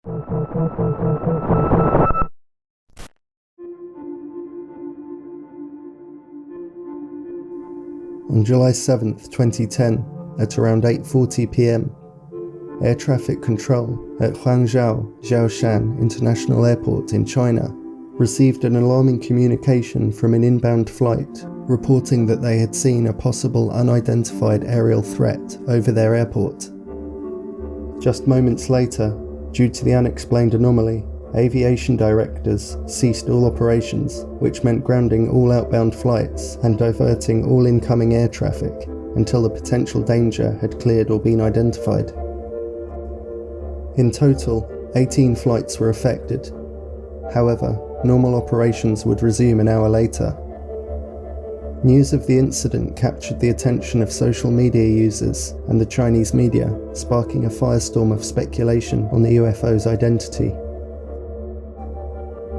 On July 7th, 2010, at around 8:40 p.m, air traffic control at Hangzhou Xiaoshan International Airport in China received an alarming communication from an inbound flight reporting that they had seen a possible unidentified aerial threat over their airport. Just moments later, due to the unexplained anomaly, aviation directors ceased all operations, which meant grounding all outbound flights and diverting all incoming air traffic until the potential danger had cleared or been identified. In total, 18 flights were affected. However, normal operations would resume an hour later. News of the incident captured the attention of social media users and the Chinese media, sparking a firestorm of speculation on the UFO's identity.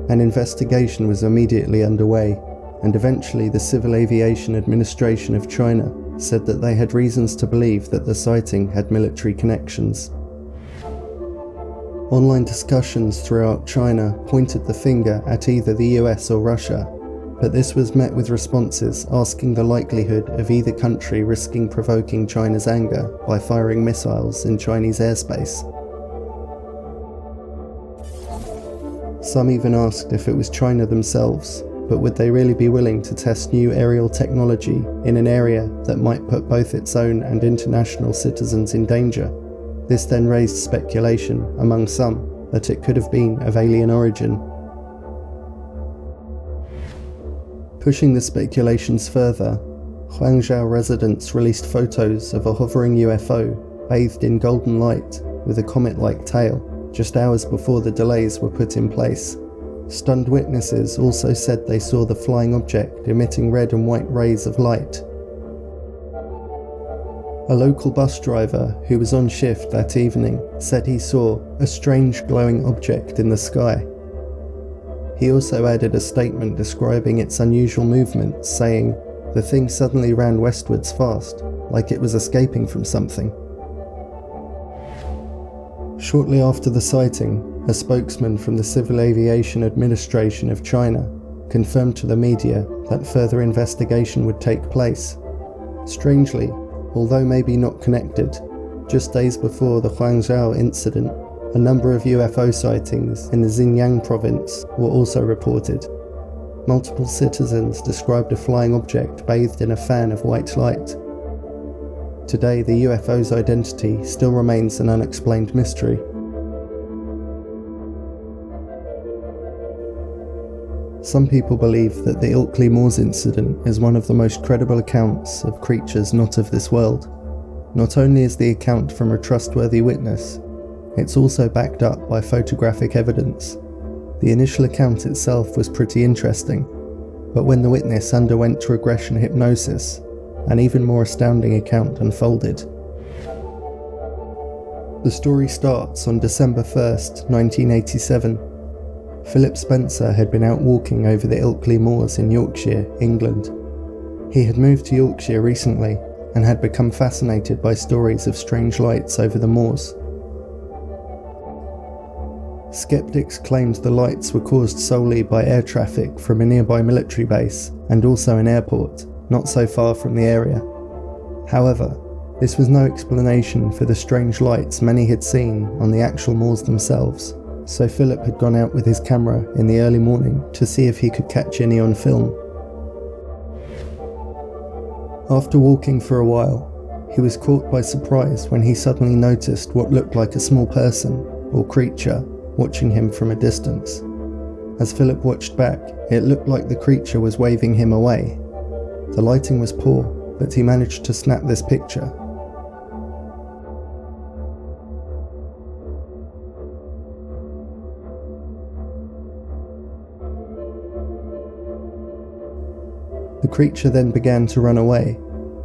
An investigation was immediately underway, and eventually the Civil Aviation Administration of China said that they had reasons to believe that the sighting had military connections. Online discussions throughout China pointed the finger at either the US or Russia, but this was met with responses asking the likelihood of either country risking provoking China's anger by firing missiles in Chinese airspace. Some even asked if it was China themselves, but would they really be willing to test new aerial technology in an area that might put both its own and international citizens in danger? This then raised speculation among some that it could have been of alien origin. Pushing the speculations further, Hangzhou residents released photos of a hovering UFO bathed in golden light with a comet-like tail, just hours before the delays were put in place. Stunned witnesses also said they saw the flying object emitting red and white rays of light. A local bus driver who was on shift that evening said he saw a strange glowing object in the sky. He also added a statement describing its unusual movements, saying, "The thing suddenly ran westwards fast, like it was escaping from something." Shortly after the sighting, a spokesman from the Civil Aviation Administration of China confirmed to the media that further investigation would take place. Strangely, although maybe not connected, just days before the Hangzhou incident, a number of UFO sightings in the Xinjiang province were also reported. Multiple citizens described a flying object bathed in a fan of white light. Today, the UFO's identity still remains an unexplained mystery. Some people believe that the Ilkley Moors incident is one of the most credible accounts of creatures not of this world. Not only is the account from a trustworthy witness, it's also backed up by photographic evidence. The initial account itself was pretty interesting, but when the witness underwent regression hypnosis, an even more astounding account unfolded. The story starts on December 1st, 1987. Philip Spencer had been out walking over the Ilkley Moors in Yorkshire, England. He had moved to Yorkshire recently and had become fascinated by stories of strange lights over the moors. Skeptics claimed the lights were caused solely by air traffic from a nearby military base and also an airport, not so far from the area. However, this was no explanation for the strange lights many had seen on the actual moors themselves, so Philip had gone out with his camera in the early morning to see if he could catch any on film. After walking for a while, he was caught by surprise when he suddenly noticed what looked like a small person, or creature, watching him from a distance. As Philip watched back, it looked like the creature was waving him away. The lighting was poor, but he managed to snap this picture. The creature then began to run away,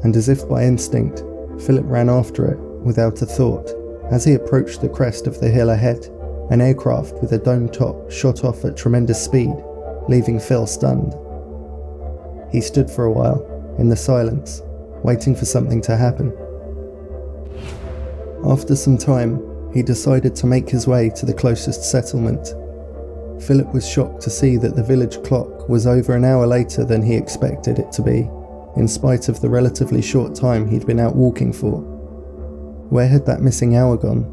and as if by instinct, Philip ran after it without a thought. As he approached the crest of the hill ahead, an aircraft with a dome top shot off at tremendous speed, leaving Phil stunned. He stood for a while, in the silence, waiting for something to happen. After some time, he decided to make his way to the closest settlement. Philip was shocked to see that the village clock was over an hour later than he expected it to be, in spite of the relatively short time he'd been out walking for. Where had that missing hour gone?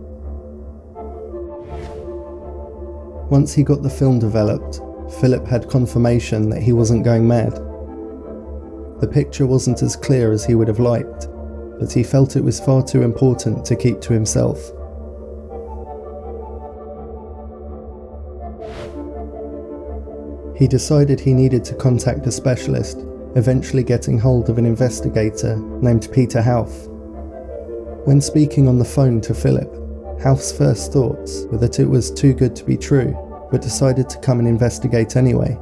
Once he got the film developed, Philip had confirmation that he wasn't going mad. The picture wasn't as clear as he would have liked, but he felt it was far too important to keep to himself. He decided he needed to contact a specialist, eventually getting hold of an investigator named Peter Hauff. When speaking on the phone to Philip, Hauff's first thoughts were that it was too good to be true, but decided to come and investigate anyway.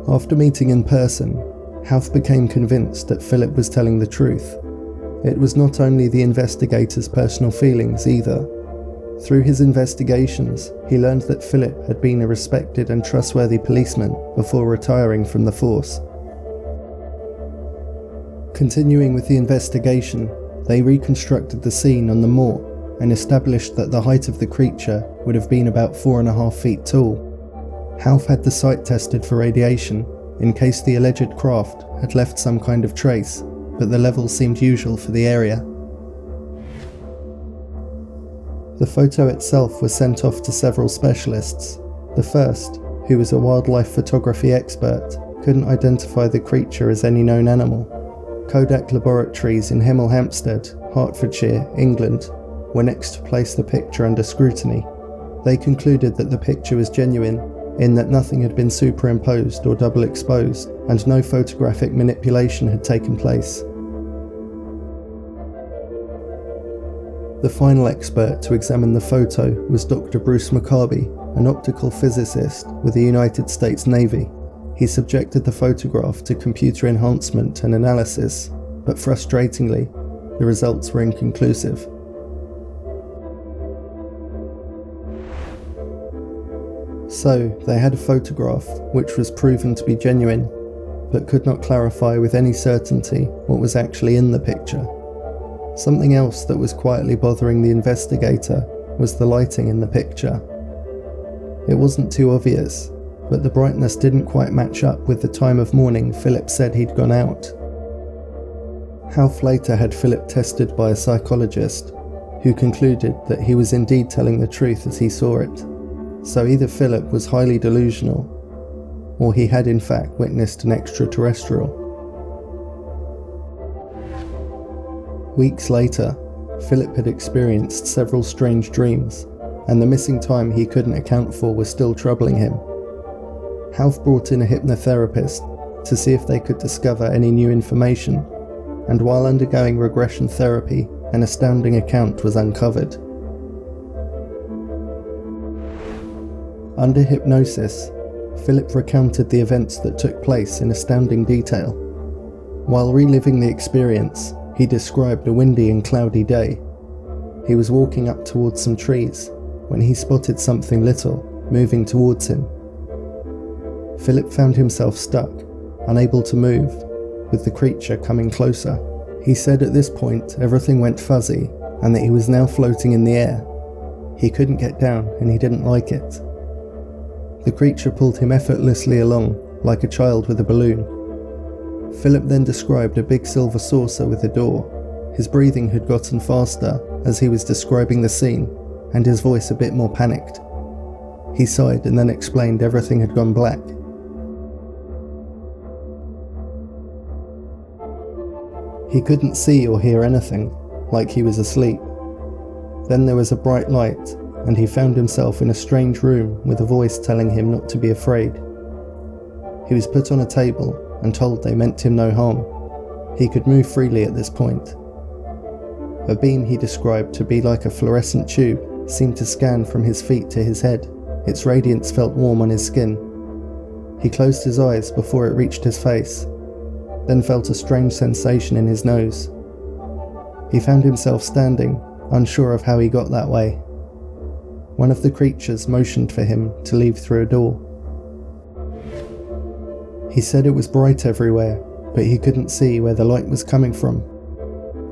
After meeting in person, Hauff became convinced that Philip was telling the truth. It was not only the investigator's personal feelings either. Through his investigations, he learned that Philip had been a respected and trustworthy policeman before retiring from the force. Continuing with the investigation, they reconstructed the scene on the moor and established that the height of the creature would have been about 4.5 feet tall. Hauff had the site tested for radiation in case the alleged craft had left some kind of trace, but the levels seemed usual for the area. The photo itself was sent off to several specialists. The first, who was a wildlife photography expert, couldn't identify the creature as any known animal. Kodak Laboratories in Hemel Hempstead, Hertfordshire, England, were next to place the picture under scrutiny. They concluded that the picture was genuine, in that nothing had been superimposed or double exposed, and no photographic manipulation had taken place. The final expert to examine the photo was Dr. Bruce McCarby, an optical physicist with the United States Navy. He subjected the photograph to computer enhancement and analysis, but frustratingly, the results were inconclusive. So, they had a photograph which was proven to be genuine, but could not clarify with any certainty what was actually in the picture. Something else that was quietly bothering the investigator was the lighting in the picture. It wasn't too obvious, but the brightness didn't quite match up with the time of morning Philip said he'd gone out. Hauff later had Philip tested by a psychologist, who concluded that he was indeed telling the truth as he saw it. So either Philip was highly delusional, or he had in fact witnessed an extraterrestrial. Weeks later, Philip had experienced several strange dreams, and the missing time he couldn't account for was still troubling him. Hauff brought in a hypnotherapist to see if they could discover any new information, and while undergoing regression therapy, an astounding account was uncovered. Under hypnosis, Philip recounted the events that took place in astounding detail. While reliving the experience, he described a windy and cloudy day. He was walking up towards some trees when he spotted something little moving towards him. Philip found himself stuck, unable to move, with the creature coming closer. He said at this point everything went fuzzy and that he was now floating in the air. He couldn't get down and he didn't like it. The creature pulled him effortlessly along, like a child with a balloon. Philip then described a big silver saucer with a door. His breathing had gotten faster as he was describing the scene, and his voice a bit more panicked. He sighed and then explained everything had gone black. He couldn't see or hear anything, like he was asleep. Then there was a bright light, and he found himself in a strange room with a voice telling him not to be afraid. He was put on a table and told they meant him no harm. He could move freely at this point. A beam he described to be like a fluorescent tube seemed to scan from his feet to his head. Its radiance felt warm on his skin. He closed his eyes before it reached his face, then felt a strange sensation in his nose. He found himself standing, unsure of how he got that way. One of the creatures motioned for him to leave through a door. He said it was bright everywhere, but he couldn't see where the light was coming from.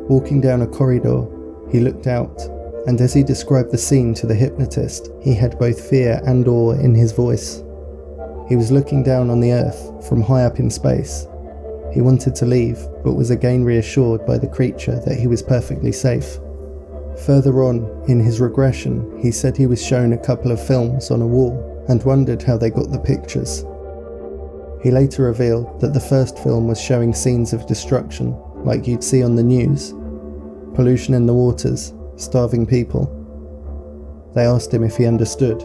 Walking down a corridor, He looked out, and as he described the scene to the hypnotist, he had both fear and awe in his voice. He was looking down on the earth from high up in space. He wanted to leave, but was again reassured by the creature that he was perfectly safe. Further on, in his regression, he said he was shown a couple of films on a wall and wondered how they got the pictures. He later revealed that the first film was showing scenes of destruction, like you'd see on the news. Pollution in the waters, starving people. They asked him if he understood.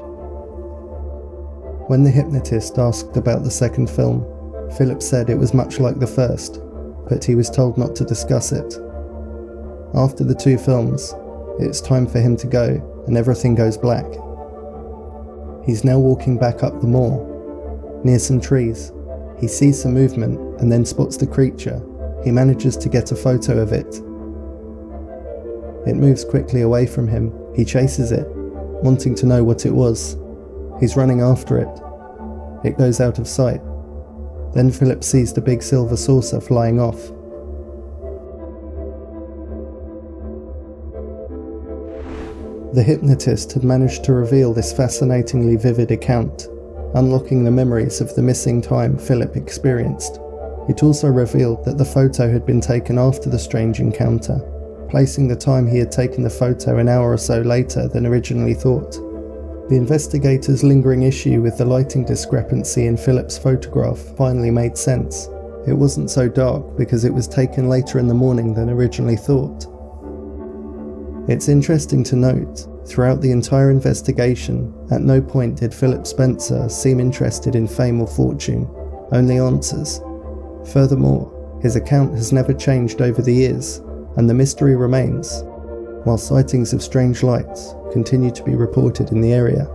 When the hypnotist asked about the second film, Philip said it was much like the first, but he was told not to discuss it. After the 2 films, it's time for him to go, and everything goes black. He's now walking back up the moor. Near some trees, he sees some movement and then spots the creature. He manages to get a photo of it. It moves quickly away from him. He chases it, wanting to know what it was. He's running after it. It goes out of sight. Then Philip sees the big silver saucer flying off. The hypnotist had managed to reveal this fascinatingly vivid account, unlocking the memories of the missing time Philip experienced. It also revealed that the photo had been taken after the strange encounter, placing the time he had taken the photo an hour or so later than originally thought. The investigators' lingering issue with the lighting discrepancy in Philip's photograph finally made sense. It wasn't so dark because it was taken later in the morning than originally thought. It's interesting to note, throughout the entire investigation, at no point did Philip Spencer seem interested in fame or fortune, only answers. Furthermore, his account has never changed over the years, and the mystery remains, while sightings of strange lights continue to be reported in the area.